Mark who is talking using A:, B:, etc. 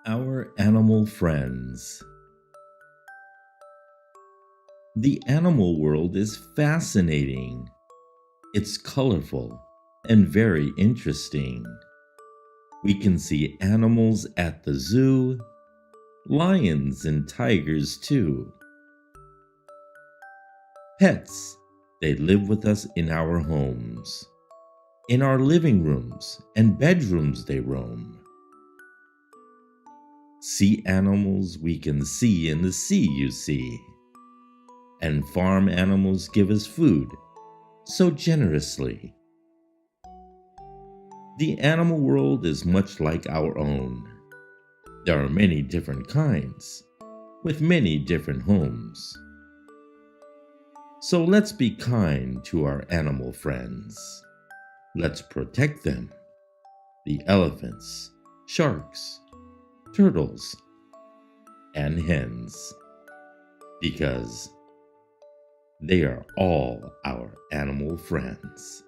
A: Our animal friends. The animal world is fascinating. It's colorful and very interesting. We can see animals at the zoo, lions and tigers too. Pets, they live with us in our homes. In our living rooms and bedrooms they roam. Sea animals we can see in the sea, you see. And farm animals give us food so generously. The animal world is much like our own. There are many different kinds, with many different homes. So let's be kind to our animal friends. Let's protect them, the elephants, sharks, turtles, and hens, because they are all our animal friends.